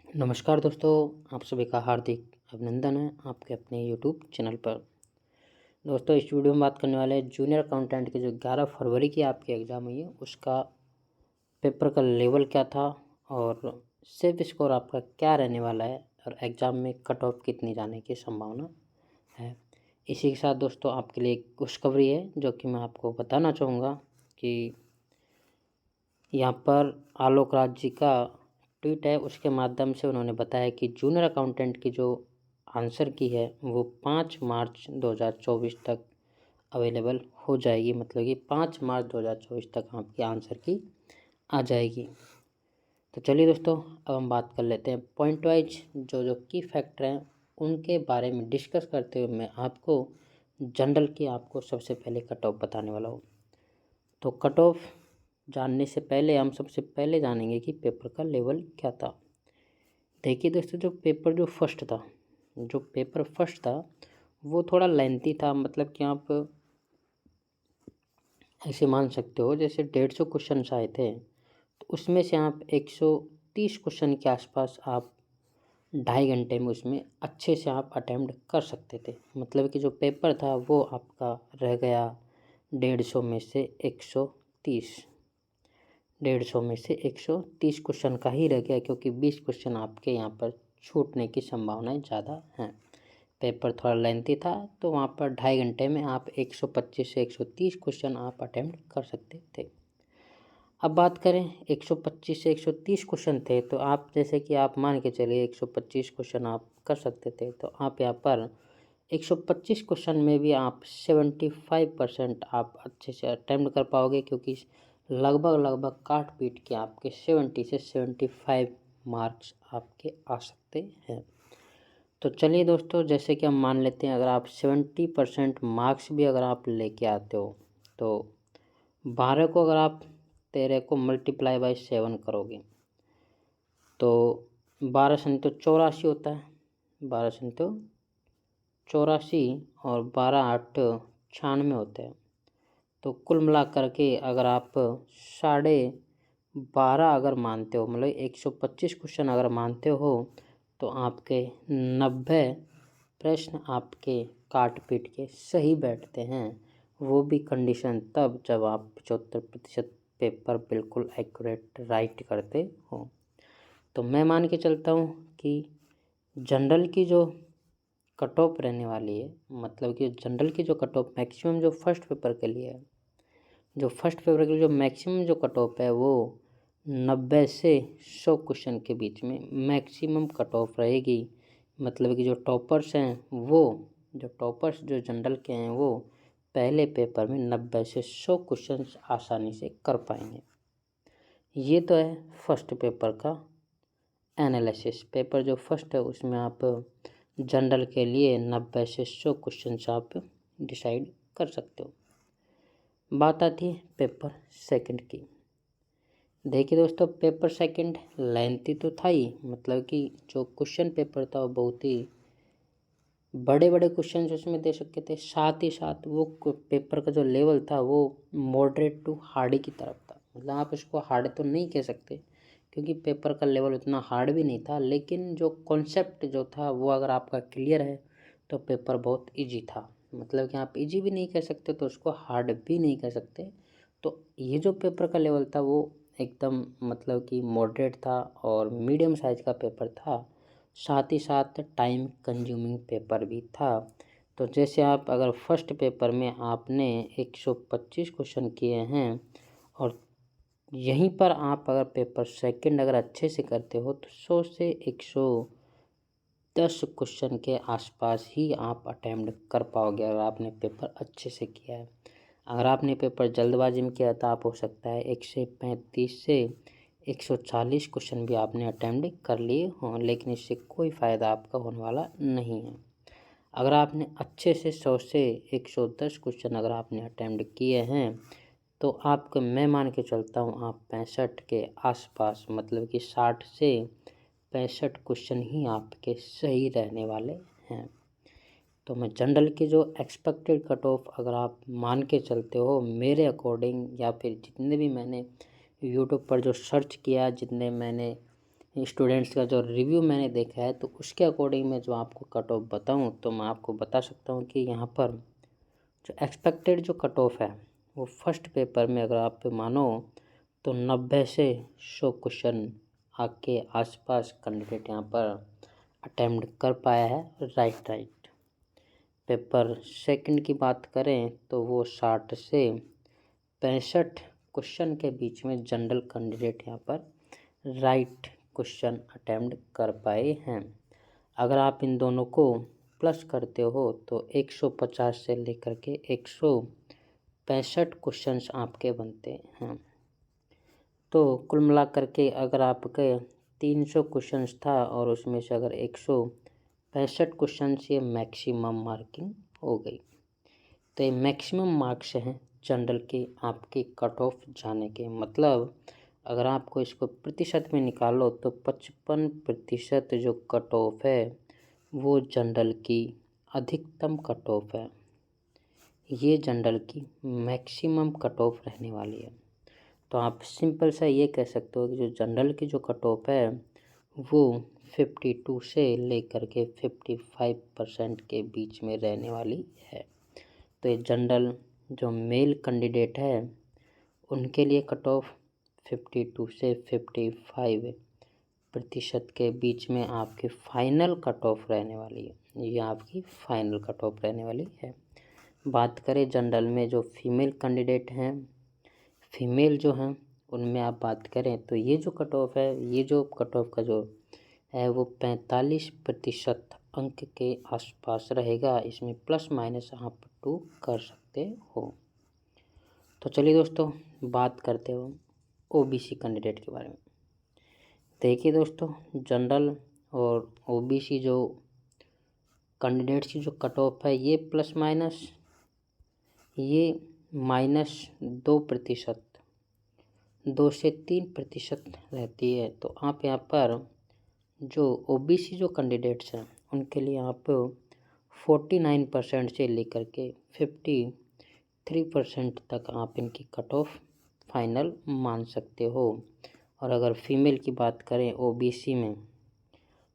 नमस्कार दोस्तों, आप सभी का हार्दिक अभिनंदन है आपके अपने यूट्यूब चैनल पर। दोस्तों, इस वीडियो में बात करने वाले हैं जूनियर अकाउंटेंट की जो 11 फरवरी की आपकी एग्ज़ाम हुई है उसका पेपर का लेवल क्या था और सेफ स्कोर आपका क्या रहने वाला है और एग्ज़ाम में कट ऑफ कितनी जाने की संभावना है। इसी के साथ दोस्तों आपके लिए एक खुशखबरी है जो कि मैं आपको बताना चाहूँगा कि यहाँ पर आलोक राज जी का ट्वीट है, उसके माध्यम से उन्होंने बताया कि जूनियर अकाउंटेंट की जो आंसर की है वो 5 मार्च 2024 तक अवेलेबल हो जाएगी। मतलब कि 5 मार्च 2024 तक आपकी आंसर की आ जाएगी। तो चलिए दोस्तों, अब हम बात कर लेते हैं पॉइंट वाइज जो की फैक्टर हैं उनके बारे में डिस्कस करते हुए मैं आपको जनरल की आपको सबसे पहले कट ऑफ बताने वाला हूँ। तो कट ऑफ जानने से पहले हम सबसे पहले जानेंगे कि पेपर का लेवल क्या था। देखिए दोस्तों, जो पेपर फर्स्ट था वो थोड़ा लेंथी था। मतलब कि आप ऐसे मान सकते हो जैसे 150 क्वेश्चन आए थे, तो उसमें से आप 130 क्वेश्चन के आसपास आप 2.5 घंटे में उसमें अच्छे से आप अटेम्प्ट कर सकते थे। मतलब कि जो पेपर था वो आपका रह गया 150 में से 130 150 में से 130 क्वेश्चन का ही रह गया, क्योंकि 20 क्वेश्चन आपके यहाँ पर छूटने की संभावनाएं ज़्यादा हैं। पेपर थोड़ा लेंथी था तो वहाँ पर 2.5 घंटे में आप 125 से 130 क्वेश्चन आप अटेम्प्ट कर सकते थे। अब बात करें 125 से 130 क्वेश्चन थे, तो आप जैसे कि आप मान के चलिए 125 क्वेश्चन आप कर सकते थे, तो आप यहाँ पर 125 क्वेश्चन में भी आप 75% आप अच्छे से अटेम्प्ट कर पाओगे, क्योंकि लगभग काट पीट के आपके 70 से 75 मार्क्स आपके आ सकते हैं। तो चलिए दोस्तों, जैसे कि हम मान लेते हैं अगर आप 70% मार्क्स भी अगर आप लेके आते हो तो 12 को अगर आप 13 को मल्टीप्लाई बाई 7 करोगे तो 12 संतो 84 होता है। 12 संतो 84 और 12 8 96 होते हैं। तो कुल मिला करके अगर आप 12.5 अगर मानते हो, मतलब 125 क्वेश्चन अगर मानते हो, तो आपके 90 प्रश्न आपके काट पीट के सही बैठते हैं। वो भी कंडीशन तब जब आप 75% पेपर बिल्कुल एक्यूरेट राइट करते हो। तो मैं मान के चलता हूँ कि जनरल की जो कट ऑफ रहने वाली है, मतलब कि जनरल की जो कट ऑफ मैक्सिमम जो फर्स्ट पेपर के लिए है, जो फर्स्ट पेपर के लिए जो मैक्सिमम जो कट ऑफ है वो 90 से 100 क्वेश्चन के बीच में मैक्सिमम कट ऑफ रहेगी। मतलब कि जो टॉपर्स जो जनरल के हैं वो पहले पेपर में 90 से 100 क्वेश्चन आसानी से कर पाएंगे। ये तो है फर्स्ट पेपर का एनालिसिस। पेपर जो फर्स्ट है उसमें आप जनरल के लिए 90 से 100 क्वेश्चन आप डिसाइड कर सकते हो। बात आती है पेपर सेकंड की। देखिए दोस्तों, पेपर सेकंड लेंथी तो था ही, मतलब कि जो क्वेश्चन पेपर था वो बहुत ही बड़े बड़े क्वेश्चन उसमें दे सकते थे। साथ ही साथ वो पेपर का जो लेवल था वो मॉडरेट टू हार्ड की तरफ था। मतलब आप इसको हार्ड तो नहीं कह सकते क्योंकि पेपर का लेवल उतना हार्ड भी नहीं था, लेकिन जो कॉन्सेप्ट जो था वो अगर आपका क्लियर है तो पेपर बहुत इजी था। मतलब कि आप इजी भी नहीं कह सकते तो उसको हार्ड भी नहीं कह सकते। तो ये जो पेपर का लेवल था वो एकदम मतलब कि मॉडरेट था और मीडियम साइज का पेपर था। साथ ही साथ टाइम कंज्यूमिंग पेपर भी था। तो जैसे आप अगर फर्स्ट पेपर में आपने 125 क्वेश्चन किए हैं और यहीं पर आप अगर पेपर सेकंड अगर अच्छे से करते हो तो 100 से 110 क्वेश्चन के आसपास ही आप अटेम्प्ट कर पाओगे अगर आपने पेपर अच्छे से किया है। अगर आपने पेपर जल्दबाजी में किया तो आप हो सकता है 135 से 140 क्वेश्चन भी आपने अटेम्प्ट कर लिए हों, लेकिन इससे कोई फ़ायदा आपका होने वाला नहीं है। अगर आपने अच्छे से 100 से 110 क्वेश्चन अगर आपने अटेम्प्ट किए हैं तो आपको मैं मान के चलता हूँ आप 65 के आसपास, मतलब कि 60 से 65 क्वेश्चन ही आपके सही रहने वाले हैं। तो मैं जनरल की जो एक्सपेक्टेड कट ऑफ अगर आप मान के चलते हो मेरे अकॉर्डिंग, या फिर जितने भी मैंने यूट्यूब पर जो सर्च किया, जितने मैंने स्टूडेंट्स का जो रिव्यू मैंने देखा है, तो उसके अकॉर्डिंग मैं जो आपको कट ऑफ बताऊँ तो मैं आपको बता सकता हूँ कि यहाँ पर जो एक्सपेक्टेड जो कट ऑफ है वो फर्स्ट पेपर में अगर आप मानो तो 90 से 100 क्वेश्चन आपके आसपास कैंडिडेट यहाँ पर अटेम्प्ट कर पाया है। राइट। पेपर सेकंड की बात करें तो वो 60 से 65 क्वेश्चन के बीच में जनरल कैंडिडेट यहाँ पर राइट क्वेश्चन अटेम्प्ट कर पाए हैं। अगर आप इन दोनों को प्लस करते हो तो 150 से लेकर के 165 क्वेश्चंस आपके बनते हैं। तो कुल मिलाकर के अगर आपके 300 क्वेश्चंस था और उसमें से अगर 165 क्वेश्चंस ये मैक्सिमम मार्किंग हो गई, तो ये मैक्सिमम मार्क्स हैं जनरल के आपके कट ऑफ जाने के। मतलब अगर आपको इसको प्रतिशत में निकालो तो 55% जो कट ऑफ है वो जनरल की अधिकतम कट ऑफ है। ये जनरल की मैक्सिमम कट ऑफ रहने वाली है। तो आप सिंपल सा ये कह सकते हो कि जो जनरल की जो कट ऑफ है वो 52 से लेकर के 55% के बीच में रहने वाली है। तो ये जनरल जो मेल कैंडिडेट है उनके लिए कट ऑफ 52 से 55% के बीच में आपकी फ़ाइनल कट ऑफ रहने वाली है। ये आपकी फ़ाइनल कट ऑफ रहने वाली है। बात करें जनरल में जो फीमेल कैंडिडेट हैं, फीमेल जो हैं उनमें आप बात करें तो ये जो कट ऑफ है, ये जो कट ऑफ का जो है वो 45% अंक के आसपास रहेगा। इसमें प्लस माइनस आप 2 कर सकते हो। तो चलिए दोस्तों बात करते हो ओबीसी कैंडिडेट के बारे में। देखिए दोस्तों, जनरल और ओबीसी जो कैंडिडेट्स की जो कट ऑफ है ये प्लस माइनस ये -2%, 2 से 3% रहती है। तो आप यहाँ पर जो ओबीसी जो कैंडिडेट्स हैं उनके लिए आप 49% से लेकर के 53% तक आप इनकी कट ऑफ फाइनल मान सकते हो। और अगर फीमेल की बात करें ओबीसी में,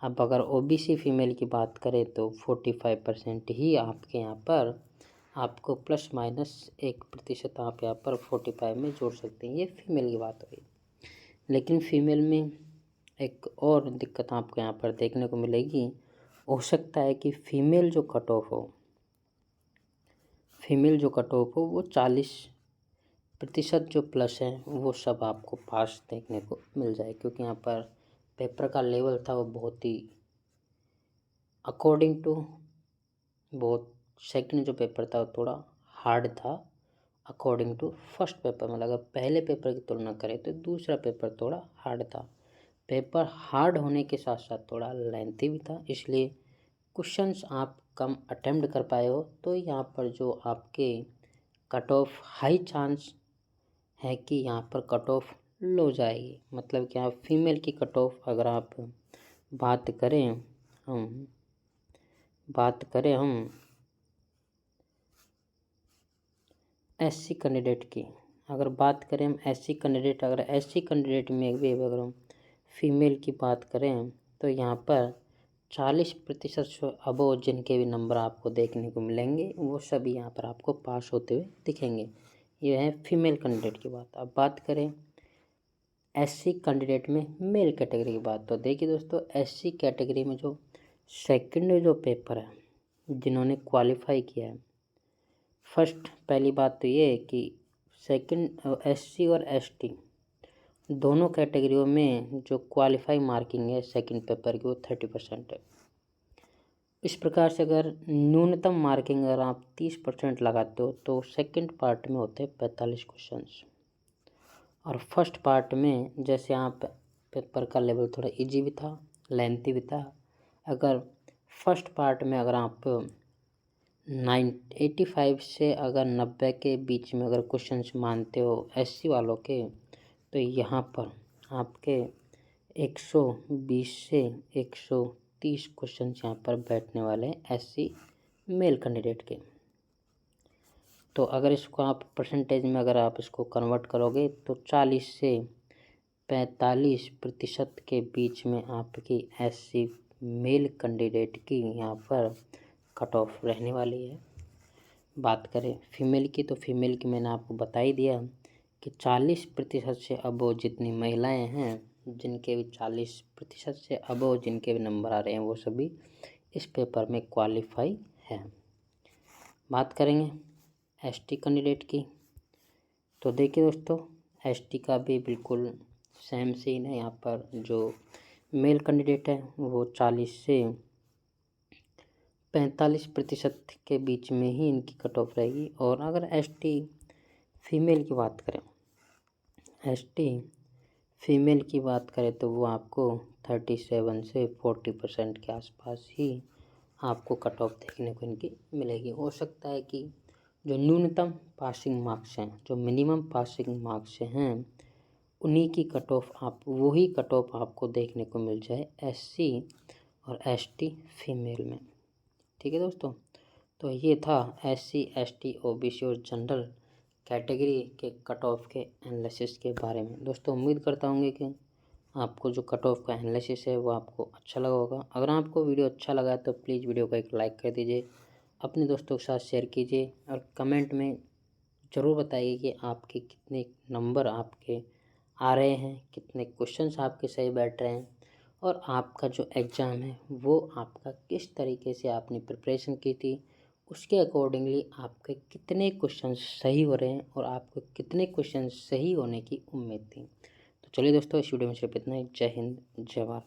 अब अगर ओबीसी फीमेल की बात करें तो 45% ही आपके यहाँ पर आपको प्लस माइनस 1% आप यहाँ पर 45 में जोड़ सकते हैं। ये फीमेल की बात हुई। लेकिन फीमेल में एक और दिक्कत आपको यहाँ पर देखने को मिलेगी। हो सकता है कि फीमेल जो कट ऑफ हो वो 40% जो प्लस है वो सब आपको पास देखने को मिल जाए, क्योंकि यहाँ पर पेपर का लेवल था वो बहुत ही अकॉर्डिंग टू बहुत सेकंड जो पेपर था वो थोड़ा हार्ड था अकॉर्डिंग टू फर्स्ट पेपर। मतलब अगर पहले पेपर की तुलना करें तो दूसरा पेपर थोड़ा हार्ड था। पेपर हार्ड होने के साथ साथ थोड़ा लेंथी भी था, इसलिए क्वेश्चंस आप कम अटेम्प्ट कर पाए हो। तो यहाँ पर जो आपके कट ऑफ हाई चांस है कि यहाँ पर कट ऑफ लो जाएगी। मतलब कि आप फीमेल की कट ऑफ अगर आप बात करें हम एससी कैंडिडेट की, अगर बात करें हम एससी कैंडिडेट, अगर एससी कैंडिडेट में भी अगर हम फीमेल की बात करें तो यहाँ पर 40% अबव जिनके भी नंबर आपको देखने को मिलेंगे वो सभी यहाँ पर आपको पास होते हुए दिखेंगे। ये है फीमेल कैंडिडेट की बात। अब बात करें एससी कैंडिडेट में मेल कैटेगरी की बात, तो देखिए दोस्तों, एससी कैटेगरी में जो सेकंड जो पेपर है जिन्होंने क्वालिफाई किया है, फर्स्ट पहली बात तो ये है कि सेकंड एससी और एसटी दोनों कैटेगरियों में जो क्वालिफाई मार्किंग है सेकंड पेपर की वो 30% है। इस प्रकार से अगर न्यूनतम मार्किंग अगर आप 30% लगाते हो तो सेकंड पार्ट में होते हैं 45 क्वेश्चंस, और फर्स्ट पार्ट में जैसे आप पेपर का लेवल थोड़ा इजी भी था, लेंथी भी था। अगर फर्स्ट पार्ट में अगर आप 85 से अगर 90 के बीच में अगर क्वेश्चंस मानते हो एससी वालों के, तो यहाँ पर आपके 120 से 130 क्वेश्चंस यहाँ पर बैठने वाले हैं एससी मेल कैंडिडेट के। तो अगर इसको आप परसेंटेज में अगर आप इसको कन्वर्ट करोगे तो 40 से 45% के बीच में आपकी SC मेल कैंडिडेट की यहाँ पर कट ऑफ रहने वाली है। बात करें फीमेल की, तो फीमेल की मैंने आपको बता ही दिया कि 40% से अबव जितनी महिलाएं हैं, जिनके भी 40% से अबव जिनके भी नंबर आ रहे हैं, वो सभी इस पेपर में क्वालिफाई हैं। बात करेंगे ST कैंडिडेट की, तो देखिए दोस्तों, ST का भी बिल्कुल सेम सीन है। यहाँ पर जो मेल कैंडिडेट है वो 40 से 45% के बीच में ही इनकी कट ऑफ रहेगी। और अगर ST फीमेल की बात करें, ST फीमेल की बात करें तो वो आपको 37 से 40% के आसपास ही आपको कट ऑफ देखने को इनकी मिलेगी। हो सकता है कि जो न्यूनतम पासिंग मार्क्स हैं, जो मिनिमम पासिंग मार्क्स हैं, उन्हीं की कट ऑफ वही कट ऑफ आपको देखने को मिल जाए SC और ST फीमेल में। ठीक है दोस्तों, तो ये था SC ST OBC और जनरल कैटेगरी के कट ऑफ के एनालिसिस के बारे में। दोस्तों उम्मीद करता हूँ कि आपको जो कट ऑफ का एनालिसिस है वो आपको अच्छा लगा होगा। अगर आपको वीडियो अच्छा लगा तो प्लीज़ वीडियो को एक लाइक कर दीजिए, अपने दोस्तों के साथ शेयर कीजिए और कमेंट में ज़रूर बताइए कि आपके कितने नंबर आपके आ रहे हैं, कितने क्वेश्चंस आपके सही बैठ रहे हैं, और आपका जो एग्ज़ाम है वो आपका किस तरीके से आपने प्रिपरेशन की थी, उसके अकॉर्डिंगली आपके कितने क्वेश्चन सही हो रहे हैं और आपको कितने क्वेश्चन सही होने की उम्मीद थी। तो चलिए दोस्तों, इस वीडियो में सिर्फ इतना ही। जय हिंद, जय भारत।